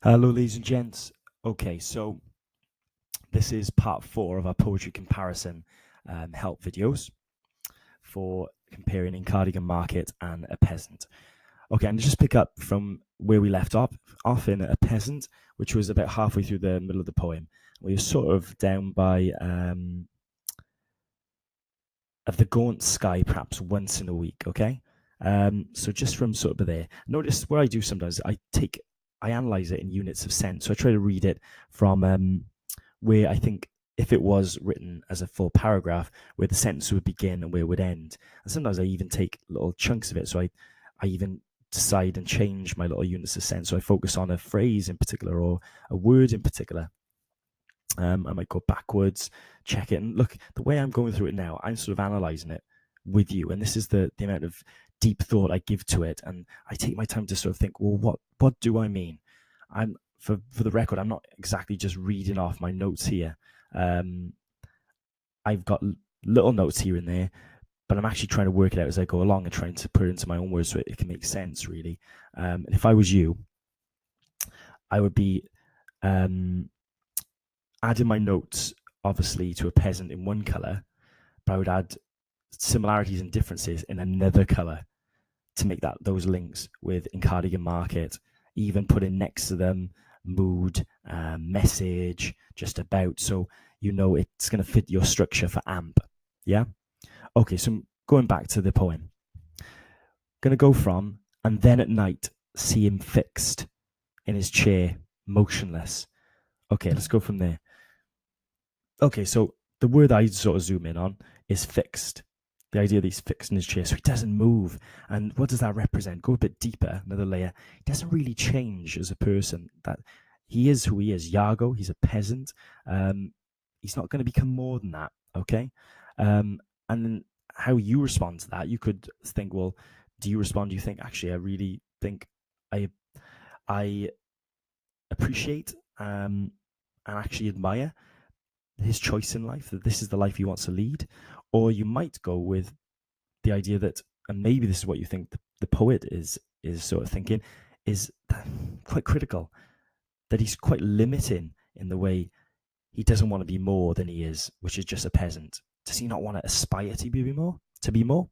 Hello, ladies and gents. Okay, so this is part 4 of our poetry comparison help videos for comparing in Cardigan Market and A Peasant. Okay, and just pick up from where we left off in A Peasant, which was about halfway through the middle of the poem. We were sort of down by of the gaunt sky, perhaps once in a week. Okay, so just from sort of there, notice what I do sometimes. I analyze it in units of sense. So I try to read it from where I think if it was written as a full paragraph, where the sentence would begin and where it would end. And sometimes I even take little chunks of it. So I even decide and change my little units of sense. So I focus on a phrase in particular or a word in particular. I might go backwards, check it, and look, the way I'm going through it now, I'm sort of analysing it with you, and this is the amount of deep thought I give to it, and I take my time to sort of think, well, what do I mean? I'm for the record, I'm not exactly just reading off my notes here. I've got little notes here and there, but I'm actually trying to work it out as I go along and trying to put it into my own words so it can make sense, really. And if I was you, I would be adding my notes, obviously, to A Peasant in one colour, but I would add similarities and differences in another colour to make those links with In Cardigan Market, even putting next to them mood, message, just about, so you know it's going to fit your structure for AMP. Yeah? Okay, so going back to the poem. Going to go from, and then at night, see him fixed in his chair, motionless. Okay, let's go from there. Okay, so the word I sort of zoom in on is fixed. The idea that he's fixed in his chair, so he doesn't move. And what does that represent? Go a bit deeper, another layer. He doesn't really change as a person. That he is who he is. Iago, he's a peasant. He's not going to become more than that, okay? And then how you respond to that, you could think, well, do you respond? Do you think, actually, I really think I appreciate and actually admire his choice in life, that this is the life he wants to lead? Or you might go with the idea that, and maybe this is what you think the poet is sort of thinking, is quite critical, that he's quite limiting in the way he doesn't want to be more than he is, which is just a peasant. Does he not want to aspire to be more?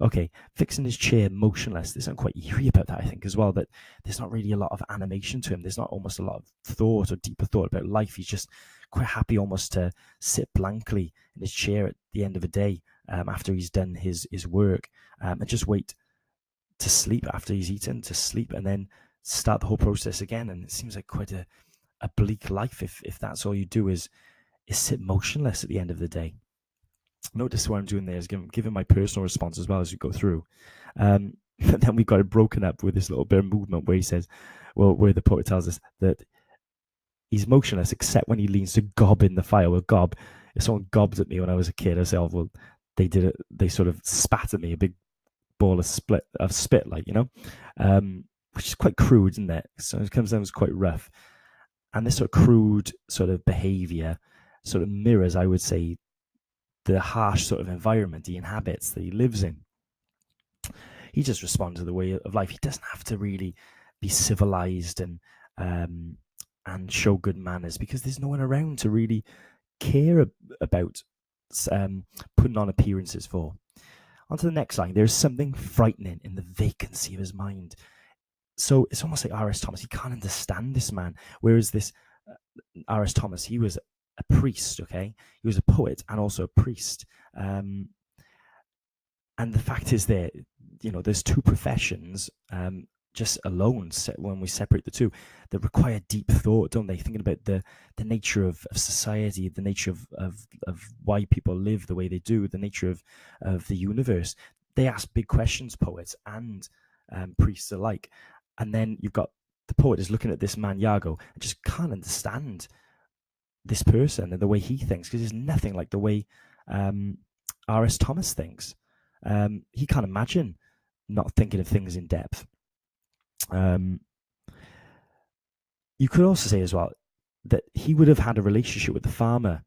Okay, fixing his chair, motionless. There's something quite eerie about that, I think, as well, that there's not really a lot of animation to him. There's not almost a lot of thought or deeper thought about life. He's just quite happy almost to sit blankly in his chair at the end of a day after he's done his work and just wait to sleep after he's eaten, to sleep, and then start the whole process again. And it seems like quite a bleak life if that's all you do is sit motionless at the end of the day. Notice what I'm doing there is giving my personal response as well as we go through. But then we've got it broken up with this little bit of movement where he says, well, where the poet tells us that he's motionless except when he leans to gob in the fire. Well, gob, if someone gobbed at me when I was a kid, I say, oh, well, they did it. They sort of spat at me, a big ball of spit, like, you know, which is quite crude, isn't it? So it comes down as quite rough. And this sort of crude sort of behavior sort of mirrors, I would say, the harsh sort of environment he inhabits, that he lives in. He just responds to the way of life. He doesn't have to really be civilized and show good manners, because there's no one around to really care about putting on appearances for. On to the next line. There's something frightening in the vacancy of his mind. So it's almost like R.S. Thomas. He can't understand this man. Whereas this R.S. Thomas, he was a priest, okay? He was a poet and also a priest. And the fact is there, you know, there's two professions just alone, when we separate the two, that require deep thought, don't they? Thinking about the nature of society, the nature of why people live the way they do, the nature of the universe. They ask big questions, poets and priests alike. And then you've got the poet is looking at this man, Iago, and just can't understand this person and the way he thinks, because it's nothing like the way R.S. Thomas thinks. He can't imagine not thinking of things in depth. You could also say as well that he would have had a relationship with the farmer,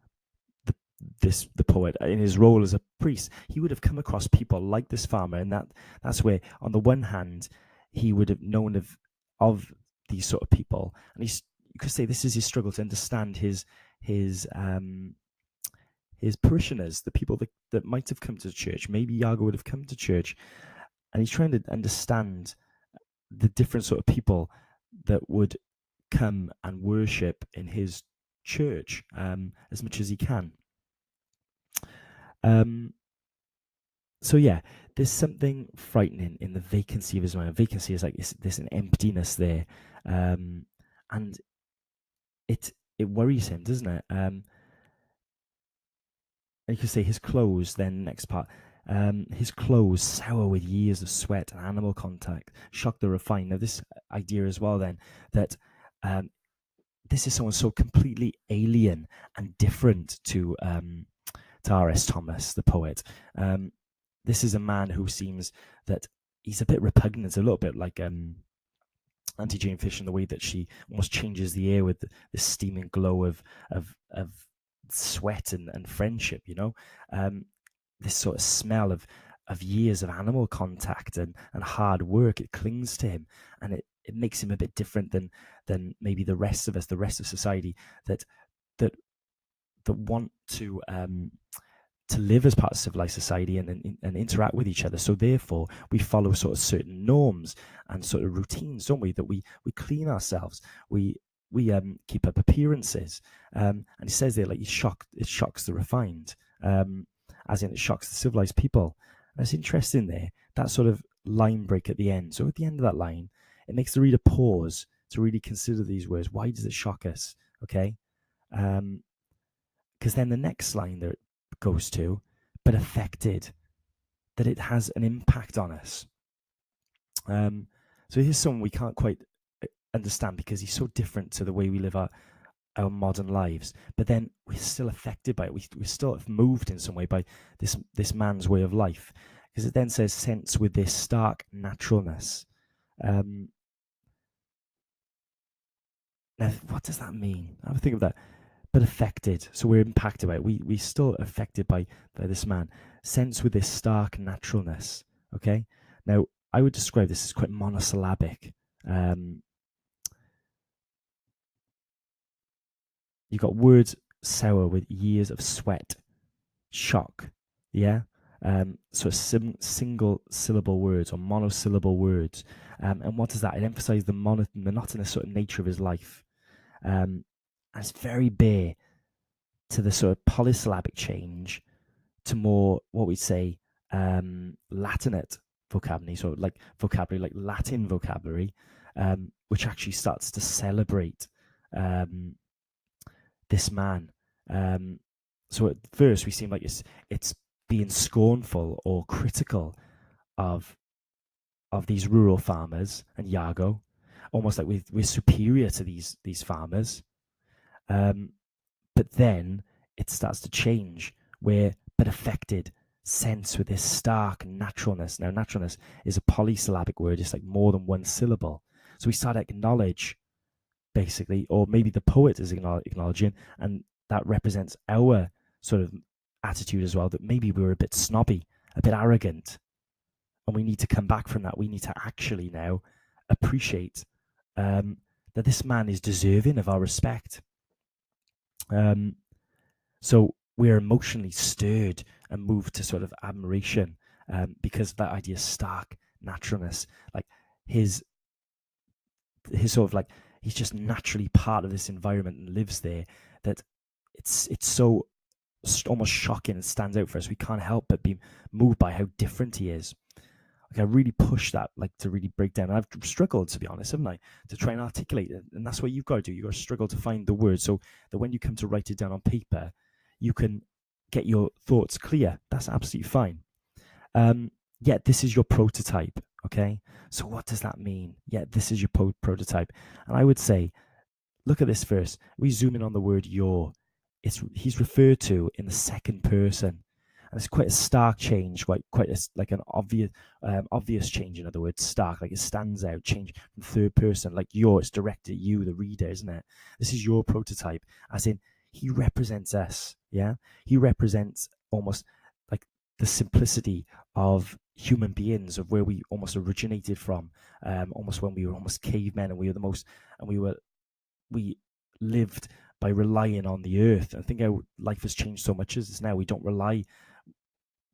the poet, in his role as a priest. He would have come across people like this farmer, and that's where, on the one hand, he would have known of these sort of people, and you could say this is his struggle to understand his parishioners, the people that might have come to church. Maybe Iago would have come to church, and he's trying to understand the different sort of people that would come and worship in his church as much as he can. So yeah, there's something frightening in the vacancy of his mind. Vacancy is like this an emptiness there, and it worries him, doesn't it? And you could say his clothes. Then next part, his clothes sour with years of sweat and animal contact, shock the refined. Now this idea as well, then that this is someone so completely alien and different to R.S. Thomas, the poet. This is a man who seems that he's a bit repugnant, a little bit like Auntie Jane Fish in the way that she almost changes the air with this steaming glow of sweat and friendship, this sort of smell of years of animal contact and hard work. It clings to him, and it makes him a bit different than maybe the rest of us, the rest of society that want to live as part of civilized society and interact with each other. So therefore, we follow sort of certain norms and sort of routines, don't we? That we clean ourselves, we keep up appearances, and he says there, like, it shocks the refined, as in it shocks the civilized people. And it's interesting there, that sort of line break at the end. So at the end of that line, it makes the reader pause to really consider these words. Why does it shock us? Okay, because then the next line there goes to, but affected, that it has an impact on us. So here's someone we can't quite understand because he's so different to the way we live our modern lives, but then we're still affected by it. We're still moved in some way by this man's way of life, because it then says, sense with this stark naturalness. Now, what does that mean? I would think of that. But affected, so we're impacted by it. We still affected by this man. Sense with this stark naturalness. Okay. Now, I would describe this as quite monosyllabic. You got words sour with years of sweat, shock. Yeah. So single syllable words or monosyllable words. And what does that? It emphasizes the monotonous sort of nature of his life. And it's very bare to the sort of polysyllabic change to more, what we'd say, Latinate vocabulary, so like vocabulary, like Latin vocabulary, which actually starts to celebrate this man. So at first we seem like it's being scornful or critical of these rural farmers and Iago, almost like we're superior to these farmers. But then it starts to change, but affected, sense with this stark naturalness. Now, naturalness is a polysyllabic word, it's like more than one syllable. So we start to acknowledge, basically, or maybe the poet is acknowledging, and that represents our sort of attitude as well, that maybe we were a bit snobby, a bit arrogant, and we need to come back from that. We need to actually now appreciate that this man is deserving of our respect. So we're emotionally stirred and moved to sort of admiration because of that idea of stark naturalness, like his sort of like, he's just naturally part of this environment and lives there, that it's so almost shocking and stands out for us. We can't help but be moved by how different he is. Like, I really push that, like, to really break down. And I've struggled, to be honest, haven't I, to try and articulate it. And that's what you've got to do. You've got to struggle to find the words so that when you come to write it down on paper, you can get your thoughts clear. That's absolutely fine. Yet this is your prototype, okay? So what does that mean? Yet this is your prototype. And I would say, look at this verse. We zoom in on the word your. He's referred to in the second person. And it's quite a stark change, quite like an obvious change. In other words, stark, like it stands out. Change from third person, like it's directed at you, the reader, isn't it? This is your prototype, as in he represents us. Yeah, he represents almost like the simplicity of human beings, of where we almost originated from, almost when we were almost cavemen, and we lived by relying on the earth. I think how life has changed so much as it's now. We don't rely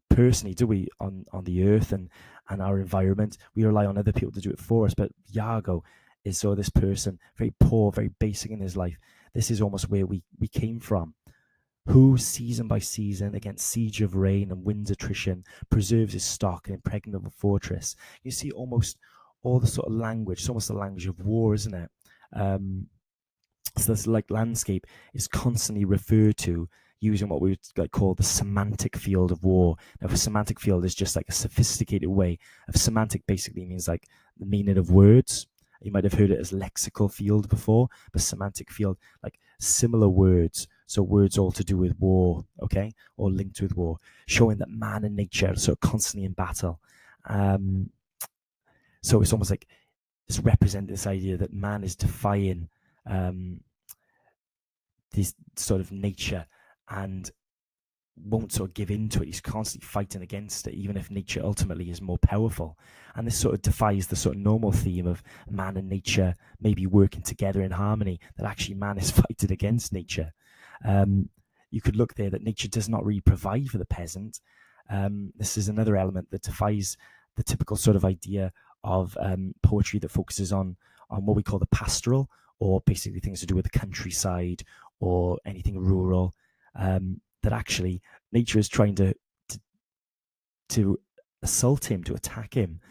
personally, do we, on the earth and our environment. We rely on other people to do it for us. But Iago is sort of this person, very poor, very basic in his life. This is almost where we came from. Who, season by season, against siege of rain and wind's attrition, preserves his stock, an impregnable fortress. You see almost all the sort of language. It's almost the language of war, isn't it? So this like landscape is constantly referred to using what we would like call the semantic field of war. Now, the semantic field is just like a sophisticated way of semantic. Basically means like the meaning of words. You might have heard it as lexical field before, but semantic field, like similar words. So words all to do with war, okay, or linked with war, showing that man and nature are sort of constantly in battle. So it's almost like it's representing this idea that man is defying this sort of nature and won't sort of give in to it. He's constantly fighting against it, even if nature ultimately is more powerful. And this sort of defies the sort of normal theme of man and nature maybe working together in harmony, that actually man is fighting against nature. You could look there that nature does not really provide for the peasant. This is another element that defies the typical sort of idea of poetry that focuses on what we call the pastoral, or basically things to do with the countryside or anything rural. That actually nature is trying to assault him, to attack him.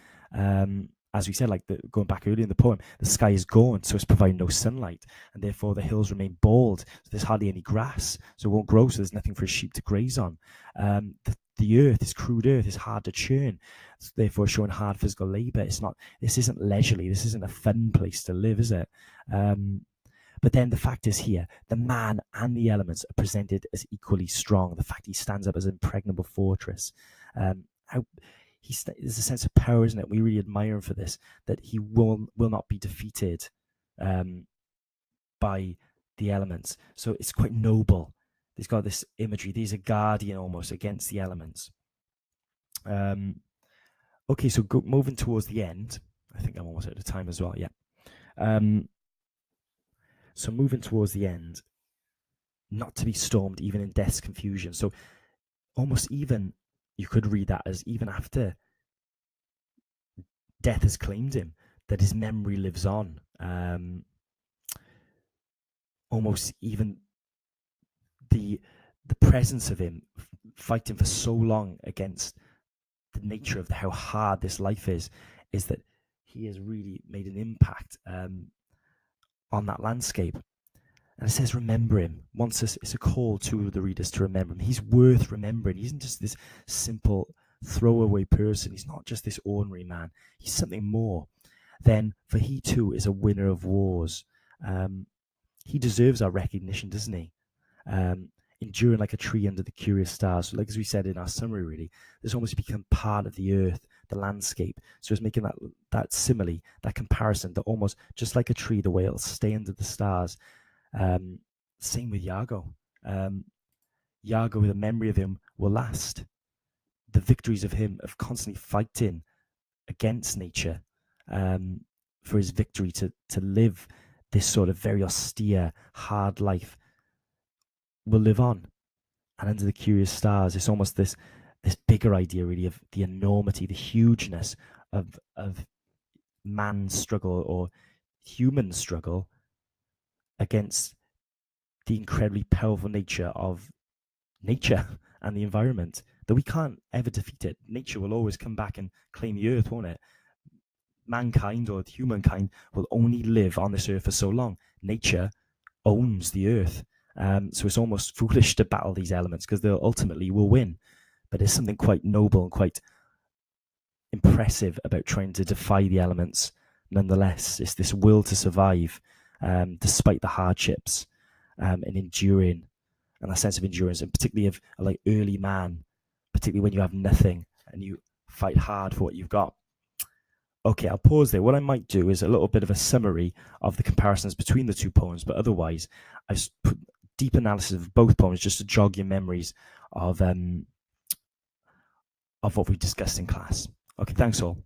As we said, like going back earlier in the poem, the sky is gaunt, so it's providing no sunlight, and therefore the hills remain bald. So there's hardly any grass, so it won't grow. So there's nothing for a sheep to graze on. The earth, this crude earth, is hard to churn, so therefore showing hard physical labor. It's not. This isn't leisurely. This isn't a fun place to live, is it? But then the fact is here, the man and the elements are presented as equally strong. The fact he stands up as an impregnable fortress. There's a sense of power, isn't it? We really admire him for this, that he will not be defeated by the elements. So it's quite noble. He's got this imagery. He's a guardian almost against the elements. Okay, so moving towards the end. I think I'm almost out of time as well, yeah. So moving towards the end, not to be stormed even in death's confusion. So almost even, you could read that as even after death has claimed him, that his memory lives on. Almost even the presence of him fighting for so long against the nature of how hard this life is that he has really made an impact on that landscape. And it says, remember him. It's a call to the readers to remember him. He's worth remembering. He isn't just this simple throwaway person. He's not just this ordinary man. He's something more. Then, for he too is a winner of wars. He deserves our recognition, doesn't he? Enduring like a tree under the curious stars. So like as we said in our summary, really, this almost become part of the earth, the landscape. So it's making that simile, that comparison, that almost just like a tree, the way it'll stay under the stars. Same with Iago. Iago, with a memory of him, will last. The victories of him of constantly fighting against nature, for his victory to live this sort of very austere, hard life, will live on. And under the curious stars, it's almost this bigger idea, really, of the enormity, the hugeness of man's struggle or human struggle against the incredibly powerful nature of nature and the environment, that we can't ever defeat it. Nature will always come back and claim the earth, won't it? Mankind or humankind will only live on this earth for so long. Nature owns the earth. So it's almost foolish to battle these elements, because they'll ultimately will win. But there's something quite noble and quite impressive about trying to defy the elements. Nonetheless, it's this will to survive, despite the hardships, and enduring, and a sense of endurance, and particularly of like early man, particularly when you have nothing and you fight hard for what you've got. Okay, I'll pause there. What I might do is a little bit of a summary of the comparisons between the two poems, but otherwise I've put deep analysis of both poems just to jog your memories of of what we discussed in class. Okay, thanks all.